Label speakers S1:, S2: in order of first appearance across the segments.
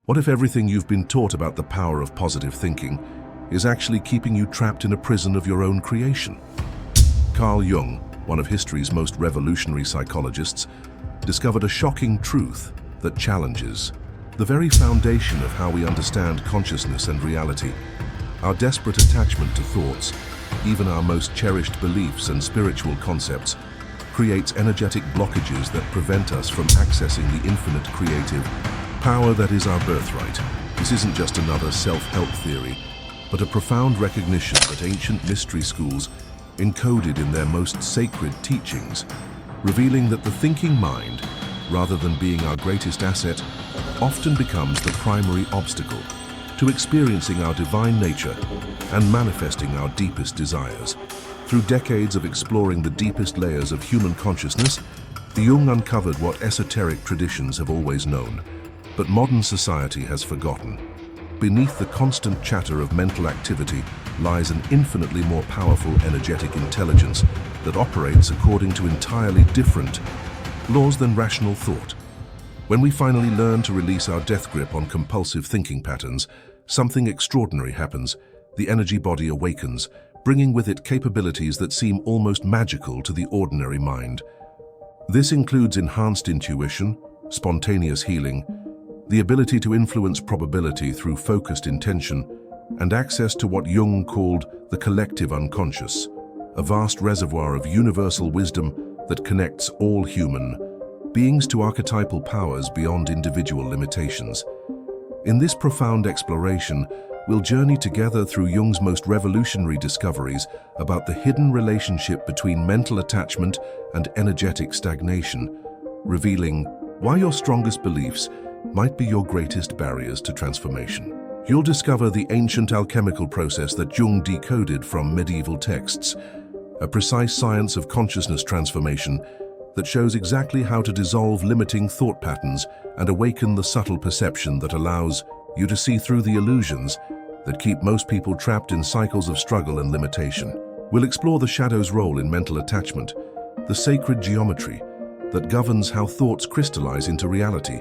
S1: What if everything you've been taught about the power of positive thinking is actually keeping you trapped in a prison of your own creation? Carl Jung, one of history's most revolutionary psychologists, discovered a shocking truth that challenges the very foundation of how we understand consciousness and reality. Our desperate attachment to thoughts, even our most cherished beliefs and spiritual concepts, creates energetic blockages that prevent us from accessing the infinite creative power that is our birthright. This isn't just another self-help theory, but a profound recognition that ancient mystery schools encoded in their most sacred teachings, revealing that the thinking mind, rather than being our greatest asset, often becomes the primary obstacle to experiencing our divine nature and manifesting our deepest desires. Through decades of exploring the deepest layers of human consciousness, Jung uncovered what esoteric traditions have always known, but modern society has forgotten. Beneath the constant chatter of mental activity lies an infinitely more powerful energetic intelligence that operates according to entirely different laws than rational thought. When we finally learn to release our death grip on compulsive thinking patterns, something extraordinary happens. The energy body awakens, bringing with it capabilities that seem almost magical to the ordinary mind. This includes enhanced intuition, spontaneous healing, the ability to influence probability through focused intention, and access to what Jung called the collective unconscious, a vast reservoir of universal wisdom that connects all human beings to archetypal powers beyond individual limitations. In this profound exploration, we'll journey together through Jung's most revolutionary discoveries about the hidden relationship between mental attachment and energetic stagnation, revealing why your strongest beliefs might be your greatest barriers to transformation. You'll discover the ancient alchemical process that Jung decoded from medieval texts, a precise science of consciousness transformation that shows exactly how to dissolve limiting thought patterns and awaken the subtle perception that allows you to see through the illusions that keep most people trapped in cycles of struggle and limitation. We'll explore the shadow's role in mental attachment, the sacred geometry that governs how thoughts crystallize into reality,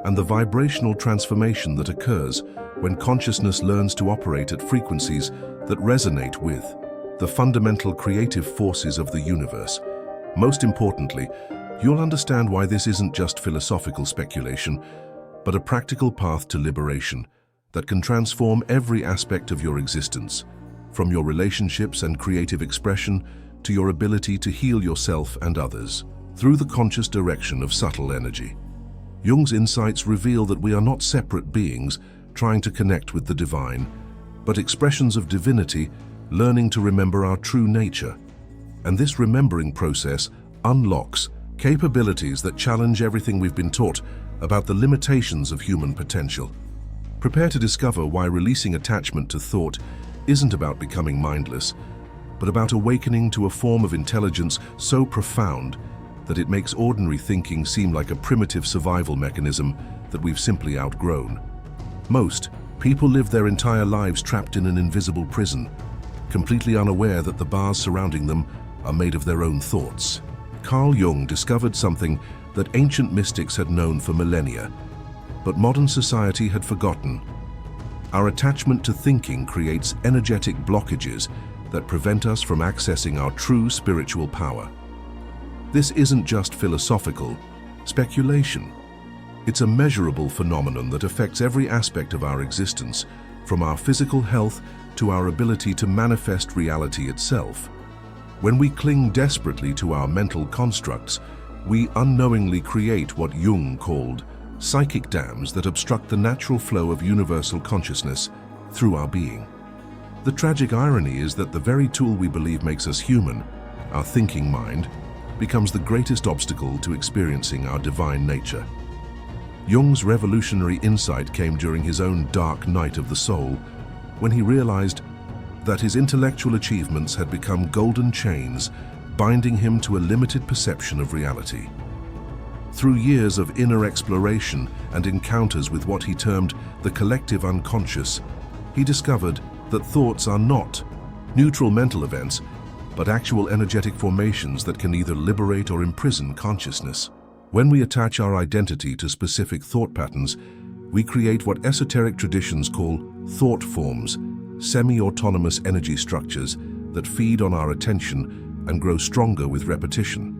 S1: and the vibrational transformation that occurs when consciousness learns to operate at frequencies that resonate with the fundamental creative forces of the universe. Most importantly, you'll understand why this isn't just philosophical speculation, but a practical path to liberation that can transform every aspect of your existence, from your relationships and creative expression to your ability to heal yourself and others, through the conscious direction of subtle energy. Jung's insights reveal that we are not separate beings trying to connect with the divine, but expressions of divinity learning to remember our true nature. And this remembering process unlocks capabilities that challenge everything we've been taught about the limitations of human potential. Prepare to discover why releasing attachment to thought isn't about becoming mindless, but about awakening to a form of intelligence so profound that it makes ordinary thinking seem like a primitive survival mechanism that we've simply outgrown. Most people live their entire lives trapped in an invisible prison, completely unaware that the bars surrounding them are made of their own thoughts. Carl Jung discovered something that ancient mystics had known for millennia, but modern society had forgotten. Our attachment to thinking creates energetic blockages that prevent us from accessing our true spiritual power. This isn't just philosophical speculation. It's a measurable phenomenon that affects every aspect of our existence, from our physical health to our ability to manifest reality itself. When we cling desperately to our mental constructs, we unknowingly create what Jung called psychic dams that obstruct the natural flow of universal consciousness through our being. The tragic irony is that the very tool we believe makes us human, our thinking mind, becomes the greatest obstacle to experiencing our divine nature. Jung's revolutionary insight came during his own dark night of the soul, when he realized that his intellectual achievements had become golden chains, binding him to a limited perception of reality. Through years of inner exploration and encounters with what he termed the collective unconscious, he discovered that thoughts are not neutral mental events, but actual energetic formations that can either liberate or imprison consciousness. When we attach our identity to specific thought patterns, we create what esoteric traditions call thought forms, semi-autonomous energy structures that feed on our attention and grow stronger with repetition.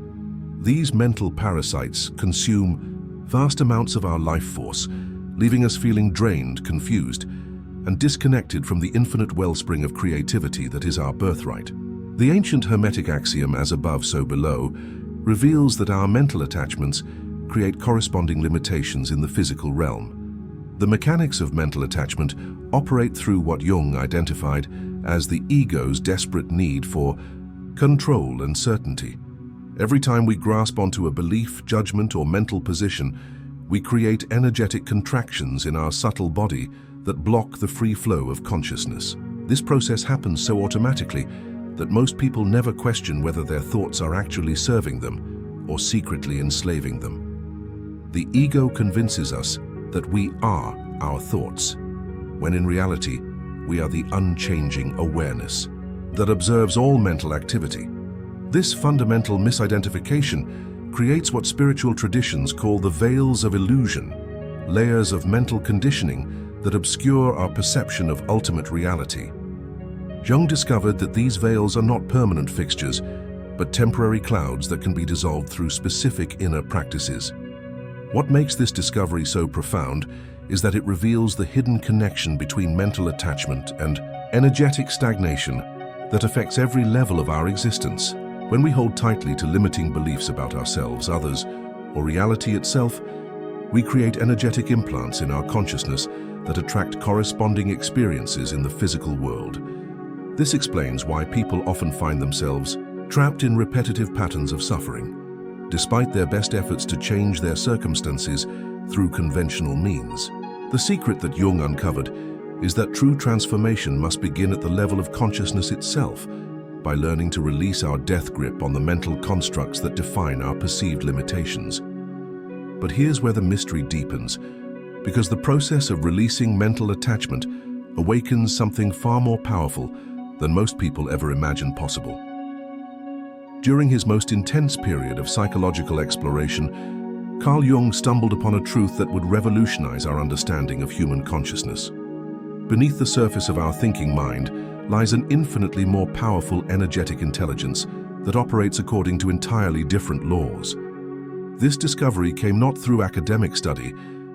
S1: These mental parasites consume vast amounts of our life force, leaving us feeling drained, confused, and disconnected from the infinite wellspring of creativity that is our birthright. The ancient Hermetic axiom, as above, so below, reveals that our mental attachments create corresponding limitations in the physical realm. The mechanics of mental attachment operate through what Jung identified as the ego's desperate need for control and certainty. Every time we grasp onto a belief, judgment, or mental position, we create energetic contractions in our subtle body that block the free flow of consciousness. This process happens so automatically that most people never question whether their thoughts are actually serving them or secretly enslaving them. The ego convinces us that we are our thoughts, when in reality, we are the unchanging awareness that observes all mental activity. This fundamental misidentification creates what spiritual traditions call the veils of illusion, layers of mental conditioning that obscure our perception of ultimate reality. Jung discovered that these veils are not permanent fixtures, but temporary clouds that can be dissolved through specific inner practices. What makes this discovery so profound is that it reveals the hidden connection between mental attachment and energetic stagnation that affects every level of our existence. When we hold tightly to limiting beliefs about ourselves, others, or reality itself, we create energetic implants in our consciousness that attract corresponding experiences in the physical world. This explains why people often find themselves trapped in repetitive patterns of suffering, despite their best efforts to change their circumstances through conventional means. The secret that Jung uncovered is that true transformation must begin at the level of consciousness itself, by learning to release our death grip on the mental constructs that define our perceived limitations. But here's where the mystery deepens, because the process of releasing mental attachment awakens something far more powerful than most people ever imagined possible. During his most intense period of psychological exploration, Carl Jung stumbled upon a truth that would revolutionize our understanding of human consciousness. Beneath the surface of our thinking mind lies an infinitely more powerful energetic intelligence that operates according to entirely different laws. This discovery came not through academic study,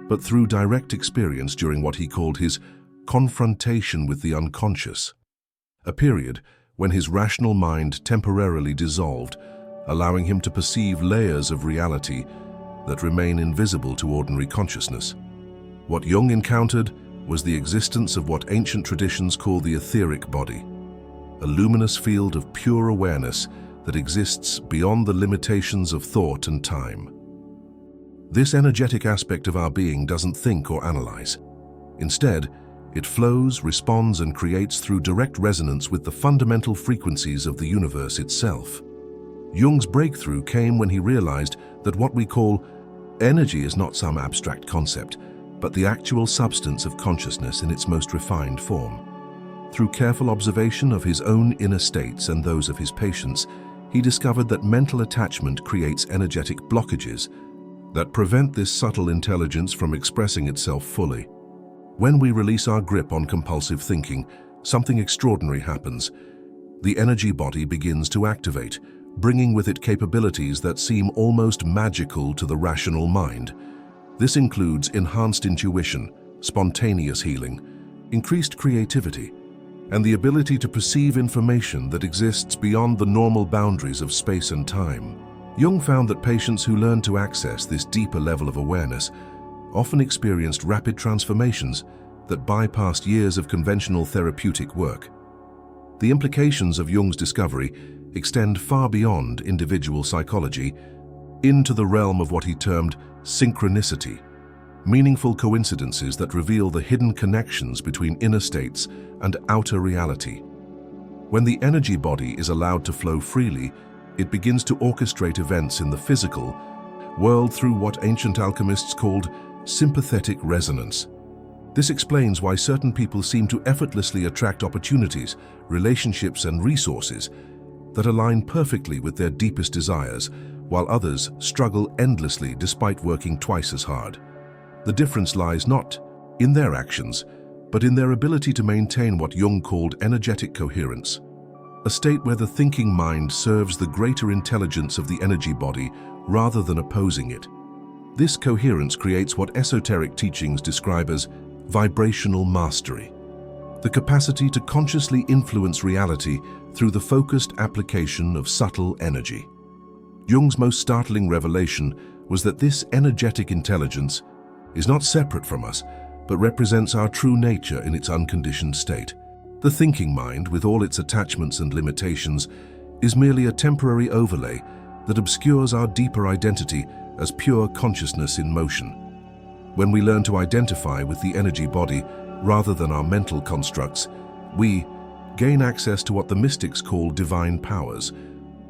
S1: but through direct experience during what he called his confrontation with the unconscious, a period when his rational mind temporarily dissolved, allowing him to perceive layers of reality that remain invisible to ordinary consciousness. What Jung encountered was the existence of what ancient traditions call the etheric body, a luminous field of pure awareness that exists beyond the limitations of thought and time. This energetic aspect of our being doesn't think or analyze. Instead, it flows, responds, and creates through direct resonance with the fundamental frequencies of the universe itself. Jung's breakthrough came when he realized that what we call energy is not some abstract concept, but the actual substance of consciousness in its most refined form. Through careful observation of his own inner states and those of his patients, he discovered that mental attachment creates energetic blockages that prevent this subtle intelligence from expressing itself fully. When we release our grip on compulsive thinking, something extraordinary happens. The energy body begins to activate, bringing with it capabilities that seem almost magical to the rational mind. This includes enhanced intuition, spontaneous healing, increased creativity, and the ability to perceive information that exists beyond the normal boundaries of space and time. Jung found that patients who learned to access this deeper level of awareness often experienced rapid transformations that bypassed years of conventional therapeutic work. The implications of Jung's discovery extend far beyond individual psychology into the realm of what he termed synchronicity, meaningful coincidences that reveal the hidden connections between inner states and outer reality. When the energy body is allowed to flow freely, it begins to orchestrate events in the physical world through what ancient alchemists called sympathetic resonance. This explains why certain people seem to effortlessly attract opportunities, relationships, and resources that align perfectly with their deepest desires, while others struggle endlessly despite working twice as hard. The difference lies not in their actions, but in their ability to maintain what Jung called energetic coherence, a state where the thinking mind serves the greater intelligence of the energy body rather than opposing it. This coherence creates what esoteric teachings describe as vibrational mastery, the capacity to consciously influence reality through the focused application of subtle energy. Jung's most startling revelation was that this energetic intelligence is not separate from us, but represents our true nature in its unconditioned state. The thinking mind, with all its attachments and limitations, is merely a temporary overlay that obscures our deeper identity as pure consciousness in motion. When we learn to identify with the energy body rather than our mental constructs, we gain access to what the mystics call divine powers,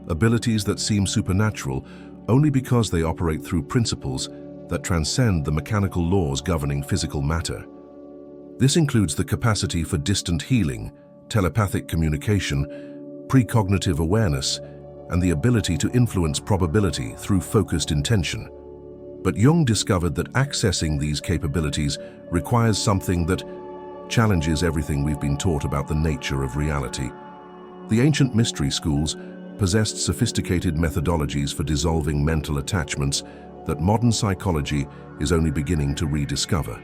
S1: abilities that seem supernatural only because they operate through principles that transcend the mechanical laws governing physical matter. This includes the capacity for distant healing, telepathic communication, precognitive awareness, and the ability to influence probability through focused intention. But Jung discovered that accessing these capabilities requires something that challenges everything we've been taught about the nature of reality. The ancient mystery schools possessed sophisticated methodologies for dissolving mental attachments that modern psychology is only beginning to rediscover.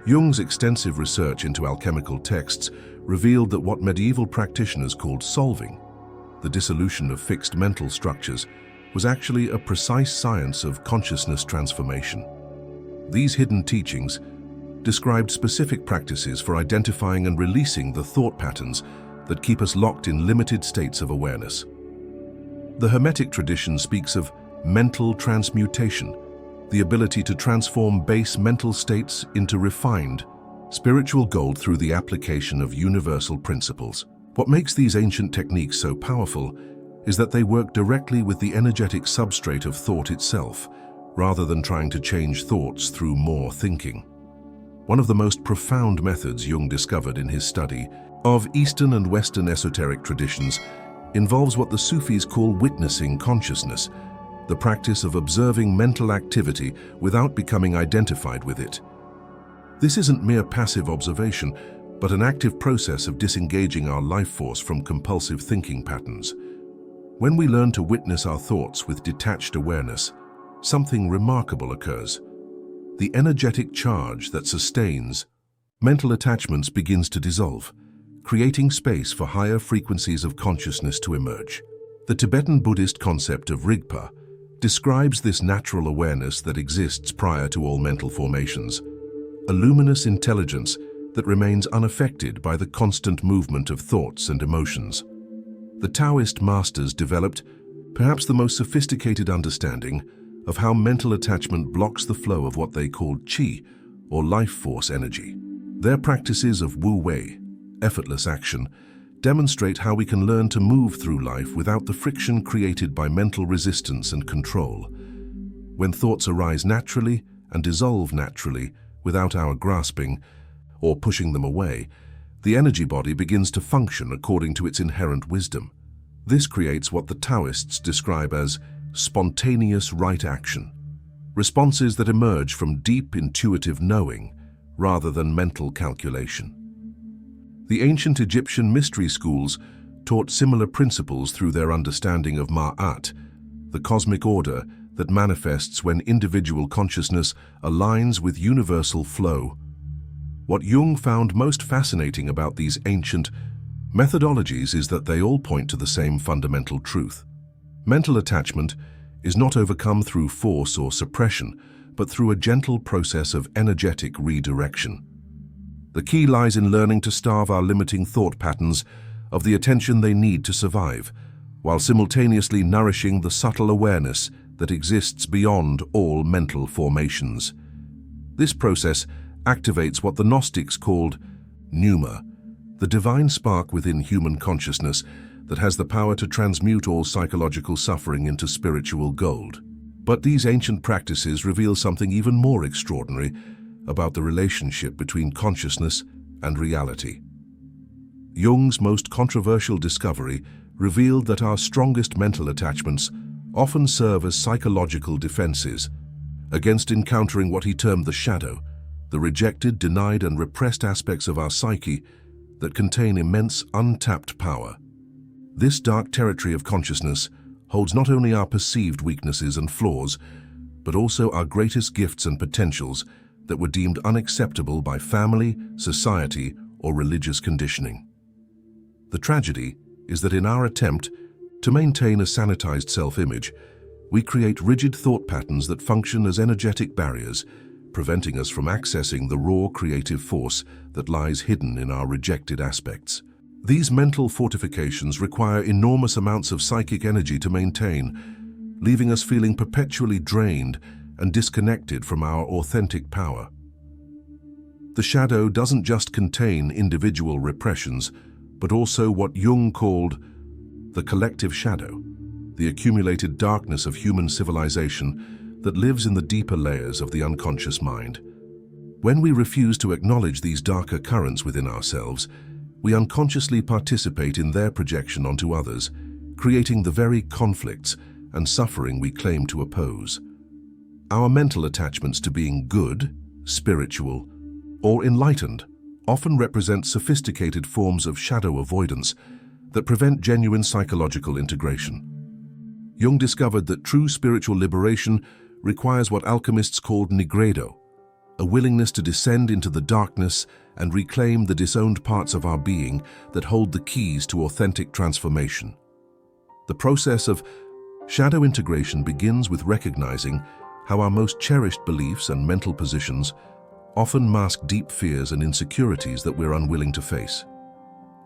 S1: Jung's extensive research into alchemical texts revealed that what medieval practitioners called solving, the dissolution of fixed mental structures, was actually a precise science of consciousness transformation. These hidden teachings described specific practices for identifying and releasing the thought patterns that keep us locked in limited states of awareness. The Hermetic tradition speaks of mental transmutation, the ability to transform base mental states into refined, spiritual gold through the application of universal principles. What makes these ancient techniques so powerful is that they work directly with the energetic substrate of thought itself, rather than trying to change thoughts through more thinking. One of the most profound methods Jung discovered in his study of Eastern and Western esoteric traditions involves what the Sufis call witnessing consciousness, the practice of observing mental activity without becoming identified with it. This isn't mere passive observation, but an active process of disengaging our life force from compulsive thinking patterns. When we learn to witness our thoughts with detached awareness, something remarkable occurs. The energetic charge that sustains mental attachments begins to dissolve, creating space for higher frequencies of consciousness to emerge. The Tibetan Buddhist concept of Rigpa describes this natural awareness that exists prior to all mental formations, a luminous intelligence that remains unaffected by the constant movement of thoughts and emotions. The Taoist masters developed perhaps the most sophisticated understanding of how mental attachment blocks the flow of what they called qi, or life force energy. Their practices of wu wei, effortless action, demonstrate how we can learn to move through life without the friction created by mental resistance and control. When thoughts arise naturally and dissolve naturally without our grasping or pushing them away, the energy body begins to function according to its inherent wisdom. This creates what the Taoists describe as spontaneous right action, responses that emerge from deep intuitive knowing rather than mental calculation. The ancient Egyptian mystery schools taught similar principles through their understanding of Ma'at, the cosmic order that manifests when individual consciousness aligns with universal flow. What Jung found most fascinating about these ancient methodologies is that they all point to the same fundamental truth. Mental attachment is not overcome through force or suppression, but through a gentle process of energetic redirection. The key lies in learning to starve our limiting thought patterns of the attention they need to survive, while simultaneously nourishing the subtle awareness that exists beyond all mental formations. This process activates what the Gnostics called pneuma, the divine spark within human consciousness that has the power to transmute all psychological suffering into spiritual gold. But these ancient practices reveal something even more extraordinary about the relationship between consciousness and reality. Jung's most controversial discovery revealed that our strongest mental attachments often serve as psychological defenses, against encountering what he termed the shadow, the rejected, denied, and repressed aspects of our psyche that contain immense untapped power. This dark territory of consciousness holds not only our perceived weaknesses and flaws, but also our greatest gifts and potentials that were deemed unacceptable by family, society, or religious conditioning. The tragedy is that in our attempt to maintain a sanitized self-image, we create rigid thought patterns that function as energetic barriers, preventing us from accessing the raw creative force that lies hidden in our rejected aspects. These mental fortifications require enormous amounts of psychic energy to maintain, leaving us feeling perpetually drained and disconnected from our authentic power. The shadow doesn't just contain individual repressions, but also what Jung called the collective shadow, the accumulated darkness of human civilization that lives in the deeper layers of the unconscious mind. When we refuse to acknowledge these darker currents within ourselves, we unconsciously participate in their projection onto others, creating the very conflicts and suffering we claim to oppose. Our mental attachments to being good, spiritual, or enlightened often represent sophisticated forms of shadow avoidance that prevent genuine psychological integration. Jung discovered that true spiritual liberation requires what alchemists called nigredo, a willingness to descend into the darkness and reclaim the disowned parts of our being that hold the keys to authentic transformation. The process of shadow integration begins with recognizing how our most cherished beliefs and mental positions often mask deep fears and insecurities that we're unwilling to face.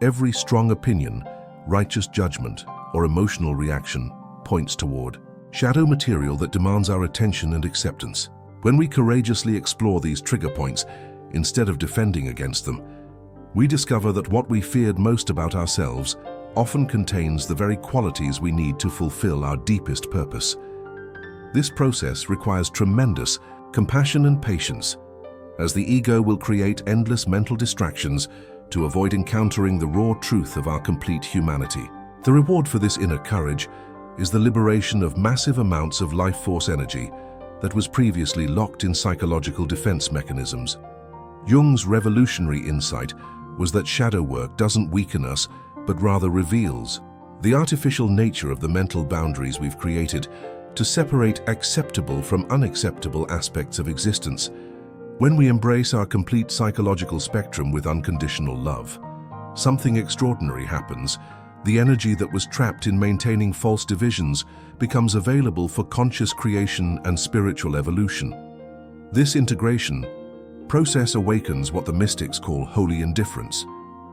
S1: Every strong opinion, righteous judgment, or emotional reaction points toward shadow material that demands our attention and acceptance. When we courageously explore these trigger points, instead of defending against them, we discover that what we feared most about ourselves often contains the very qualities we need to fulfill our deepest purpose. This process requires tremendous compassion and patience, as the ego will create endless mental distractions to avoid encountering the raw truth of our complete humanity. The reward for this inner courage is the liberation of massive amounts of life force energy that was previously locked in psychological defense mechanisms. Jung's revolutionary insight was that shadow work doesn't weaken us, but rather reveals the artificial nature of the mental boundaries we've created to separate acceptable from unacceptable aspects of existence. When we embrace our complete psychological spectrum with unconditional love, something extraordinary happens. The energy that was trapped in maintaining false divisions becomes available for conscious creation and spiritual evolution. This integration process awakens what the mystics call holy indifference,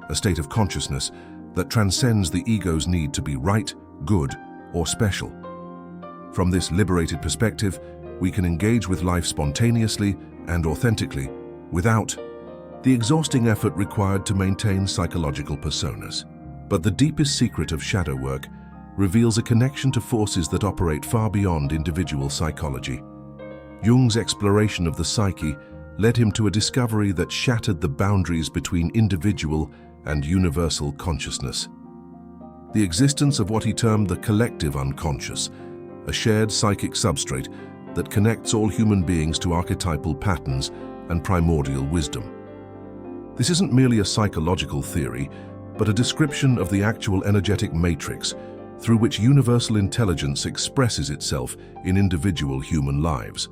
S1: a state of consciousness that transcends the ego's need to be right, good, or special. From this liberated perspective, we can engage with life spontaneously and authentically, without the exhausting effort required to maintain psychological personas. But the deepest secret of shadow work reveals a connection to forces that operate far beyond individual psychology. Jung's exploration of the psyche led him to a discovery that shattered the boundaries between individual and universal consciousness. The existence of what he termed the collective unconscious, a shared psychic substrate that connects all human beings to archetypal patterns and primordial wisdom. This isn't merely a psychological theory, but a description of the actual energetic matrix through which universal intelligence expresses itself in individual human lives.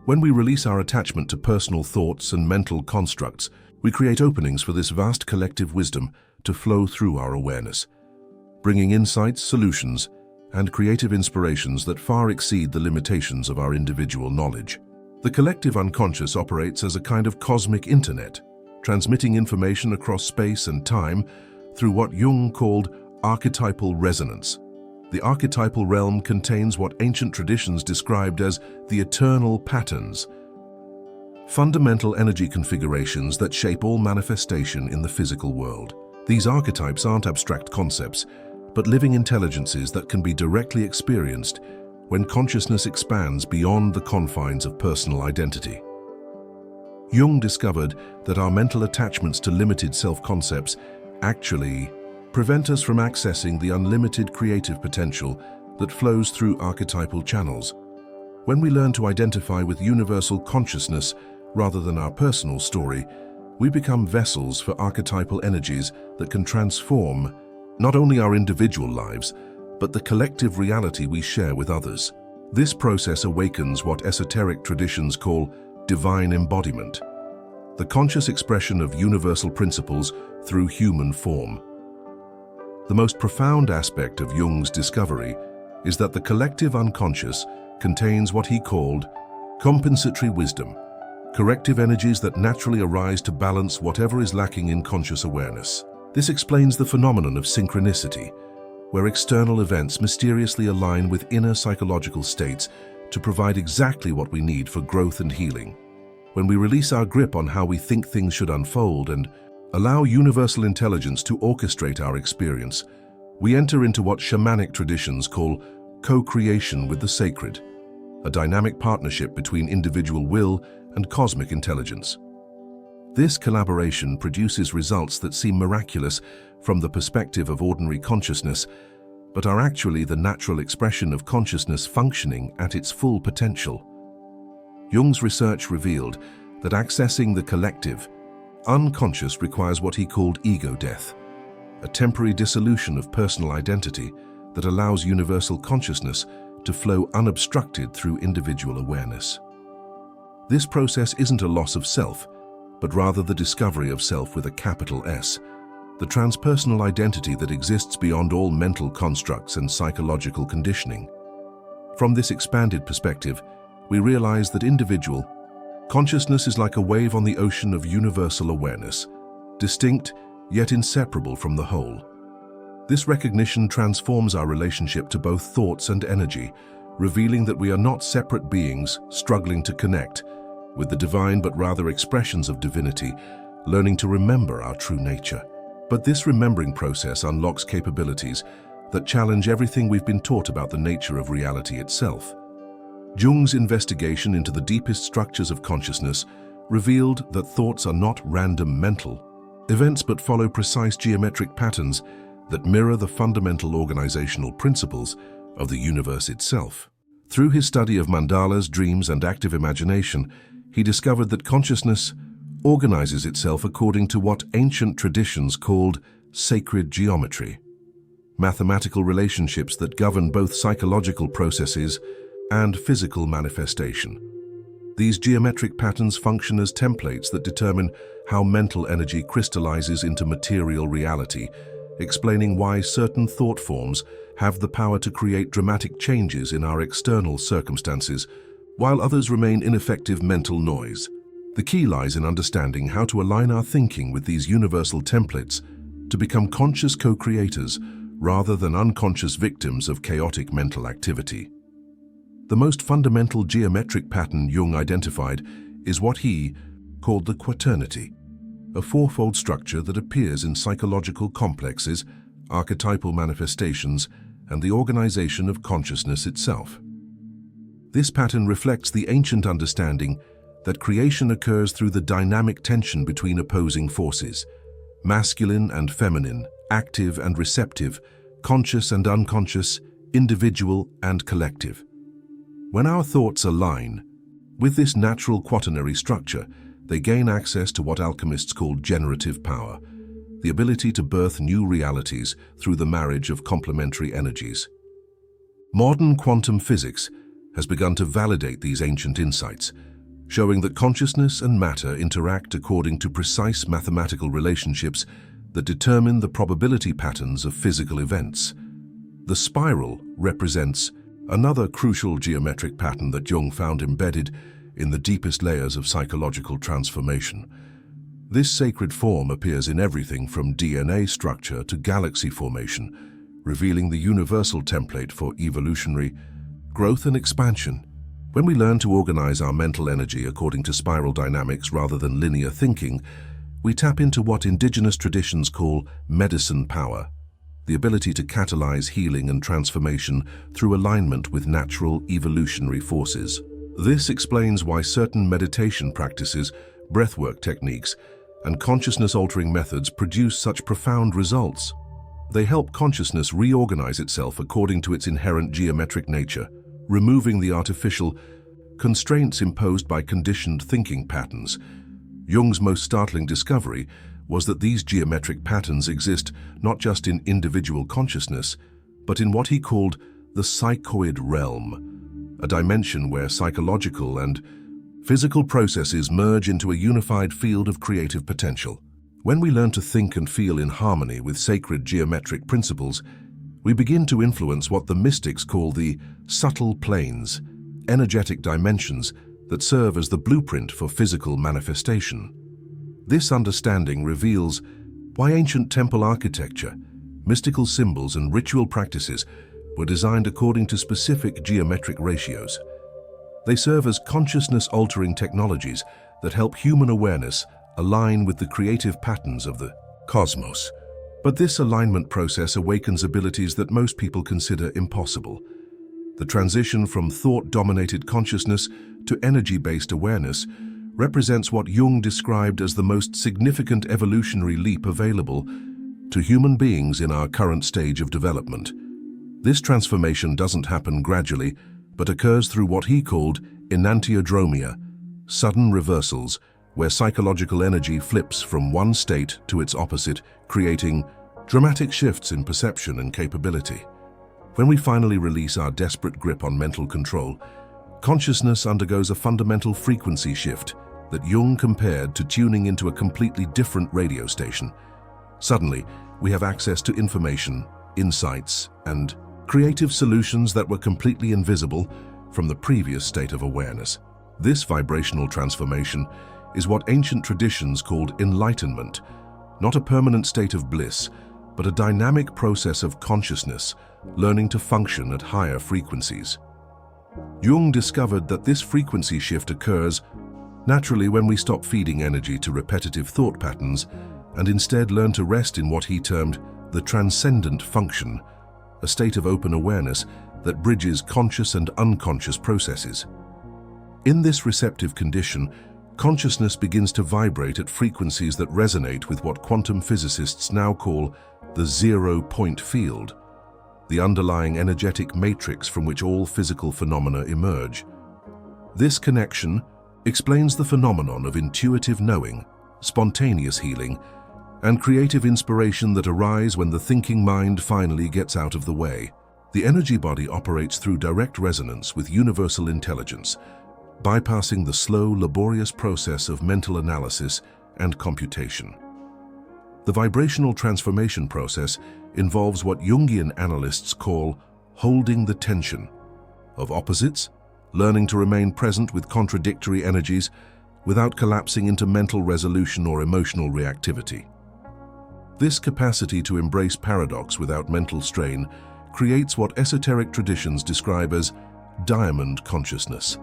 S1: When we release our attachment to personal thoughts and mental constructs, we create openings for this vast collective wisdom to flow through our awareness, bringing insights, solutions, and creative inspirations that far exceed the limitations of our individual knowledge. The collective unconscious operates as a kind of cosmic internet, transmitting information across space and time through what Jung called archetypal resonance. The archetypal realm contains what ancient traditions described as the eternal patterns, fundamental energy configurations that shape all manifestation in the physical world. These archetypes aren't abstract concepts, but living intelligences that can be directly experienced when consciousness expands beyond the confines of personal identity. Jung discovered that our mental attachments to limited self-concepts actually prevent us from accessing the unlimited creative potential that flows through archetypal channels. When we learn to identify with universal consciousness rather than our personal story, we become vessels for archetypal energies that can transform not only our individual lives, but the collective reality we share with others. This process awakens what esoteric traditions call divine embodiment, the conscious expression of universal principles through human form. The most profound aspect of Jung's discovery is that the collective unconscious contains what he called compensatory wisdom, corrective energies that naturally arise to balance whatever is lacking in conscious awareness. This explains the phenomenon of synchronicity, where external events mysteriously align with inner psychological states to provide exactly what we need for growth and healing. When we release our grip on how we think things should unfold and allow universal intelligence to orchestrate our experience, we enter into what shamanic traditions call co-creation with the sacred, a dynamic partnership between individual will and cosmic intelligence. This collaboration produces results that seem miraculous from the perspective of ordinary consciousness, but are actually the natural expression of consciousness functioning at its full potential. Jung's research revealed that accessing the collective, unconscious requires what he called ego death, a temporary dissolution of personal identity that allows universal consciousness to flow unobstructed through individual awareness. This process isn't a loss of self, but rather the discovery of self with a capital S, the transpersonal identity that exists beyond all mental constructs and psychological conditioning. From this expanded perspective, we realize that individual consciousness is like a wave on the ocean of universal awareness, distinct yet inseparable from the whole. This recognition transforms our relationship to both thoughts and energy, revealing that we are not separate beings struggling to connect with the divine but rather expressions of divinity, learning to remember our true nature. But this remembering process unlocks capabilities that challenge everything we've been taught about the nature of reality itself. Jung's investigation into the deepest structures of consciousness revealed that thoughts are not random mental events but follow precise geometric patterns that mirror the fundamental organizational principles of the universe itself. Through his study of mandalas, dreams, and active imagination, he discovered that consciousness organizes itself according to what ancient traditions called sacred geometry, mathematical relationships that govern both psychological processes and physical manifestation. These geometric patterns function as templates that determine how mental energy crystallizes into material reality, explaining why certain thought forms have the power to create dramatic changes in our external circumstances, while others remain ineffective mental noise. The key lies in understanding how to align our thinking with these universal templates to become conscious co-creators rather than unconscious victims of chaotic mental activity. The most fundamental geometric pattern Jung identified is what he called the quaternity, a fourfold structure that appears in psychological complexes, archetypal manifestations, and the organization of consciousness itself. This pattern reflects the ancient understanding that creation occurs through the dynamic tension between opposing forces, masculine and feminine, active and receptive, conscious and unconscious, individual and collective. When our thoughts align with this natural quaternary structure, they gain access to what alchemists call generative power, the ability to birth new realities through the marriage of complementary energies. Modern quantum physics has begun to validate these ancient insights, showing that consciousness and matter interact according to precise mathematical relationships that determine the probability patterns of physical events. The spiral represents another crucial geometric pattern that Jung found embedded in the deepest layers of psychological transformation. This sacred form appears in everything from DNA structure to galaxy formation, revealing the universal template for evolutionary growth and expansion. When we learn to organize our mental energy according to spiral dynamics rather than linear thinking, we tap into what indigenous traditions call medicine power, the ability to catalyze healing and transformation through alignment with natural evolutionary forces. This explains why certain meditation practices, breathwork techniques, and consciousness-altering methods produce such profound results. They help consciousness reorganize itself according to its inherent geometric nature, removing the artificial constraints imposed by conditioned thinking patterns. Jung's most startling discovery was that these geometric patterns exist not just in individual consciousness, but in what he called the psychoid realm, a dimension where psychological and physical processes merge into a unified field of creative potential. When we learn to think and feel in harmony with sacred geometric principles, we begin to influence what the mystics call the subtle planes, energetic dimensions that serve as the blueprint for physical manifestation. This understanding reveals why ancient temple architecture, mystical symbols, and ritual practices were designed according to specific geometric ratios. They serve as consciousness-altering technologies that help human awareness align with the creative patterns of the cosmos. But this alignment process awakens abilities that most people consider impossible. The transition from thought-dominated consciousness to energy-based awareness represents what Jung described as the most significant evolutionary leap available to human beings in our current stage of development. This transformation doesn't happen gradually, but occurs through what he called enantiodromia, sudden reversals, where psychological energy flips from one state to its opposite, creating dramatic shifts in perception and capability. When we finally release our desperate grip on mental control, consciousness undergoes a fundamental frequency shift that Jung compared to tuning into a completely different radio station. Suddenly, we have access to information, insights, and creative solutions that were completely invisible from the previous state of awareness. This vibrational transformation is what ancient traditions called enlightenment, not a permanent state of bliss, but a dynamic process of consciousness, learning to function at higher frequencies. Jung discovered that this frequency shift occurs naturally when we stop feeding energy to repetitive thought patterns and instead learn to rest in what he termed the transcendent function, a state of open awareness that bridges conscious and unconscious processes. In this receptive condition, consciousness begins to vibrate at frequencies that resonate with what quantum physicists now call the zero-point field, the underlying energetic matrix from which all physical phenomena emerge. This connection explains the phenomenon of intuitive knowing, spontaneous healing, and creative inspiration that arise when the thinking mind finally gets out of the way. The energy body operates through direct resonance with universal intelligence, bypassing the slow, laborious process of mental analysis and computation. The vibrational transformation process involves what Jungian analysts call holding the tension of opposites, learning to remain present with contradictory energies without collapsing into mental resolution or emotional reactivity. This capacity to embrace paradox without mental strain creates what esoteric traditions describe as diamond consciousness,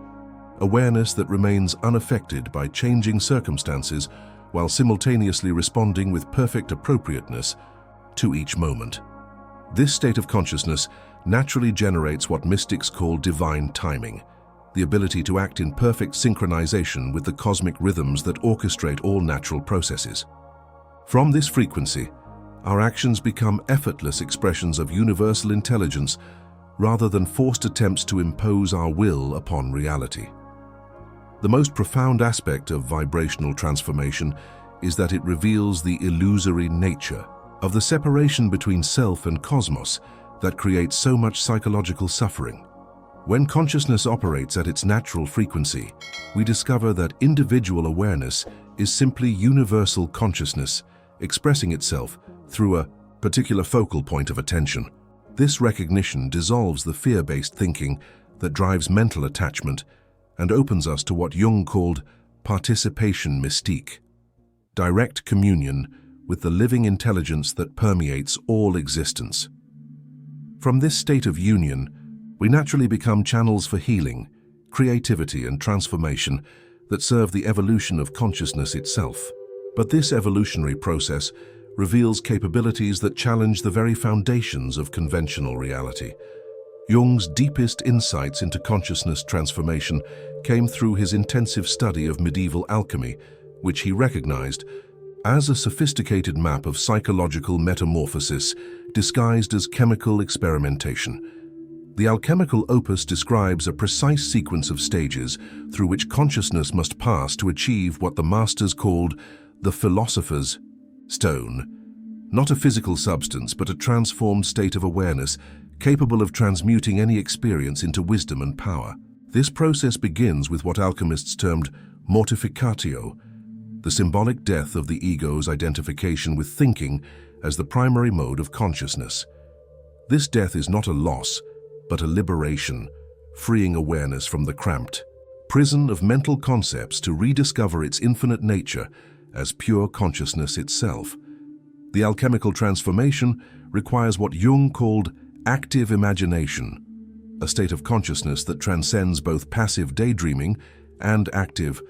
S1: awareness that remains unaffected by changing circumstances while simultaneously responding with perfect appropriateness to each moment. This state of consciousness naturally generates what mystics call divine timing, the ability to act in perfect synchronization with the cosmic rhythms that orchestrate all natural processes. From this frequency, our actions become effortless expressions of universal intelligence rather than forced attempts to impose our will upon reality. The most profound aspect of vibrational transformation is that it reveals the illusory nature of the separation between self and cosmos that creates so much psychological suffering. When consciousness operates at its natural frequency, we discover that individual awareness is simply universal consciousness expressing itself through a particular focal point of attention. This recognition dissolves the fear-based thinking that drives mental attachment and opens us to what Jung called participation mystique, direct communion with the living intelligence that permeates all existence. From this state of union, we naturally become channels for healing, creativity, and transformation that serve the evolution of consciousness itself. But this evolutionary process reveals capabilities that challenge the very foundations of conventional reality. Jung's deepest insights into consciousness transformation came through his intensive study of medieval alchemy, which he recognized as a sophisticated map of psychological metamorphosis disguised as chemical experimentation. The alchemical opus describes a precise sequence of stages through which consciousness must pass to achieve what the masters called the philosopher's stone. Not a physical substance, but a transformed state of awareness capable of transmuting any experience into wisdom and power. This process begins with what alchemists termed mortificatio, the symbolic death of the ego's identification with thinking as the primary mode of consciousness. This death is not a loss, but a liberation, freeing awareness from the cramped prison of mental concepts to rediscover its infinite nature as pure consciousness itself. The alchemical transformation requires what Jung called active imagination, a state of consciousness that transcends both passive daydreaming and active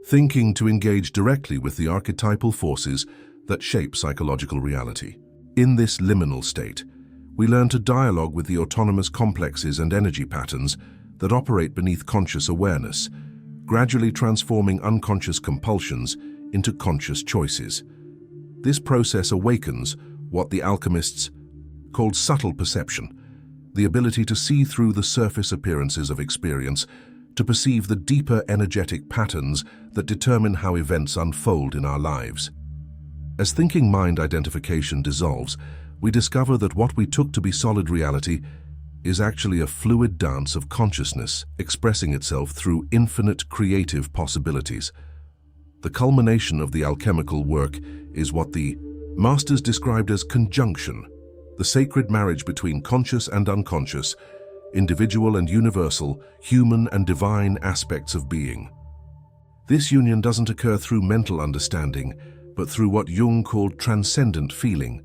S1: thinking to engage directly with the archetypal forces that shape psychological reality. In this liminal state, we learn to dialogue with the autonomous complexes and energy patterns that operate beneath conscious awareness, gradually transforming unconscious compulsions into conscious choices. This process awakens what the alchemists called subtle perception, the ability to see through the surface appearances of experience, to perceive the deeper energetic patterns that determine how events unfold in our lives. As thinking mind identification dissolves, we discover that what we took to be solid reality is actually a fluid dance of consciousness expressing itself through infinite creative possibilities. The culmination of the alchemical work is what the masters described as conjunction, the sacred marriage between conscious and unconscious, individual and universal, human and divine aspects of being. This union doesn't occur through mental understanding, but through what Jung called transcendent feeling,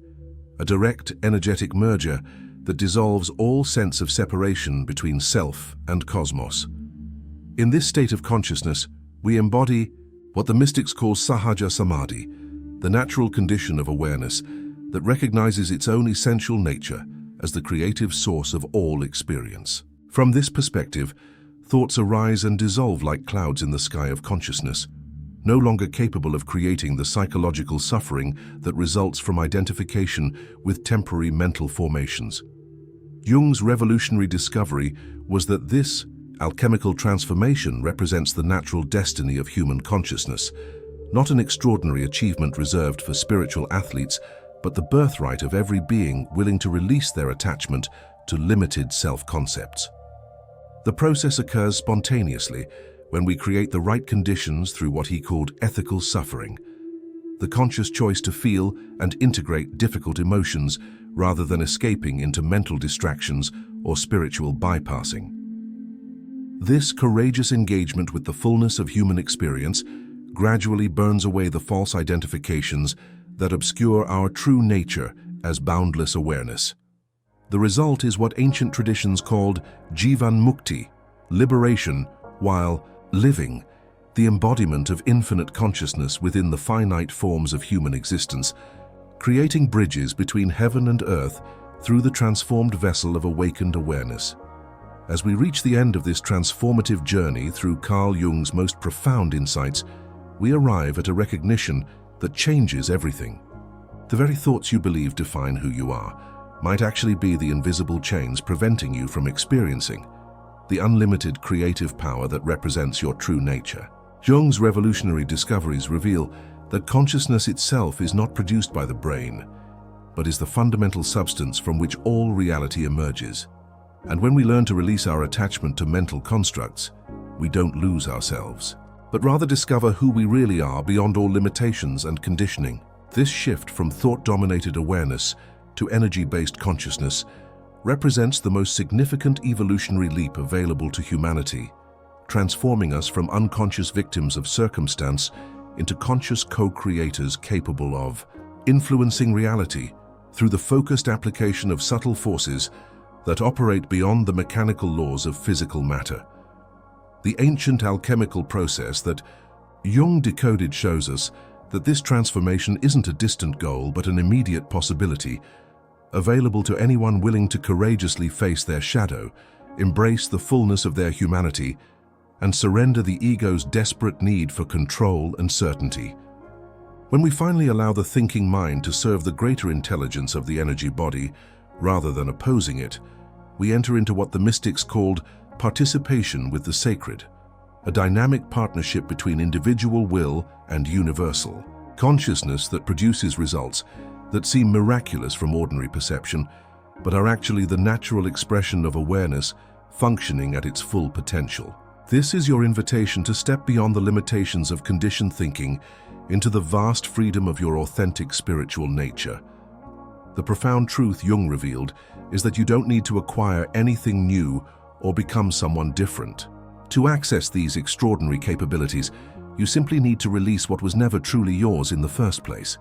S1: a direct energetic merger that dissolves all sense of separation between self and cosmos. In this state of consciousness, we embody what the mystics call sahaja samadhi, the natural condition of awareness that recognizes its own essential nature as the creative source of all experience. From this perspective, thoughts arise and dissolve like clouds in the sky of consciousness, no longer capable of creating the psychological suffering that results from identification with temporary mental formations. Jung's revolutionary discovery was that this alchemical transformation represents the natural destiny of human consciousness, not an extraordinary achievement reserved for spiritual athletes, but the birthright of every being willing to release their attachment to limited self-concepts. The process occurs spontaneously when we create the right conditions through what he called ethical suffering, the conscious choice to feel and integrate difficult emotions rather than escaping into mental distractions or spiritual bypassing. This courageous engagement with the fullness of human experience gradually burns away the false identifications that obscure our true nature as boundless awareness. The result is what ancient traditions called jivan mukti, liberation while living, the embodiment of infinite consciousness within the finite forms of human existence, creating bridges between heaven and earth through the transformed vessel of awakened awareness. As we reach the end of this transformative journey through Carl Jung's most profound insights, we arrive at a recognition that changes everything. The very thoughts you believe define who you are might actually be the invisible chains preventing you from experiencing the unlimited creative power that represents your true nature. Jung's revolutionary discoveries reveal that consciousness itself is not produced by the brain, but is the fundamental substance from which all reality emerges. And when we learn to release our attachment to mental constructs, we don't lose ourselves, but rather discover who we really are beyond all limitations and conditioning. This shift from thought-dominated awareness to energy-based consciousness represents the most significant evolutionary leap available to humanity, transforming us from unconscious victims of circumstance into conscious co-creators capable of influencing reality through the focused application of subtle forces that operate beyond the mechanical laws of physical matter. The ancient alchemical process that Jung decoded shows us that this transformation isn't a distant goal but an immediate possibility, available to anyone willing to courageously face their shadow, embrace the fullness of their humanity, and surrender the ego's desperate need for control and certainty. When we finally allow the thinking mind to serve the greater intelligence of the energy body, rather than opposing it, we enter into what the mystics called participation with the sacred, a dynamic partnership between individual will and universal consciousness that produces results that seem miraculous from ordinary perception, but are actually the natural expression of awareness functioning at its full potential. This is your invitation to step beyond the limitations of conditioned thinking into the vast freedom of your authentic spiritual nature. The profound truth Jung revealed is that you don't need to acquire anything new or become someone different. To access these extraordinary capabilities, you simply need to release what was never truly yours in the first place.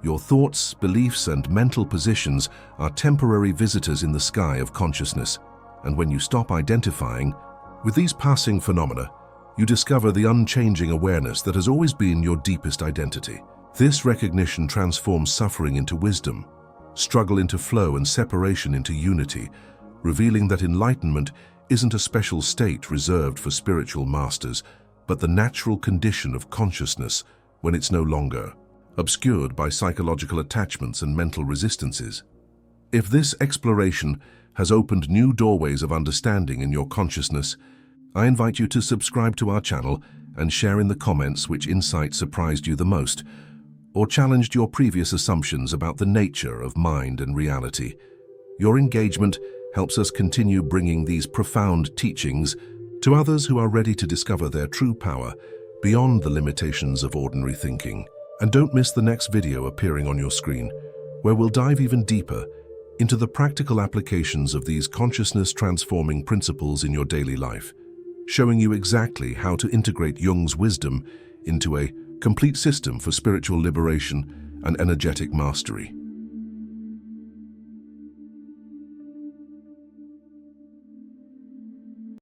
S1: Your thoughts, beliefs, and mental positions are temporary visitors in the sky of consciousness, and when you stop identifying with these passing phenomena, you discover the unchanging awareness that has always been your deepest identity. This recognition transforms suffering into wisdom, struggle into flow, and separation into unity, revealing that enlightenment isn't a special state reserved for spiritual masters, but the natural condition of consciousness when it's no longer obscured by psychological attachments and mental resistances. If this exploration has opened new doorways of understanding in your consciousness, I invite you to subscribe to our channel and share in the comments which insight surprised you the most, or challenged your previous assumptions about the nature of mind and reality. Your engagement helps us continue bringing these profound teachings to others who are ready to discover their true power beyond the limitations of ordinary thinking. And don't miss the next video appearing on your screen, where we'll dive even deeper into the practical applications of these consciousness-transforming principles in your daily life, showing you exactly how to integrate Jung's wisdom into a complete system for spiritual liberation and energetic mastery.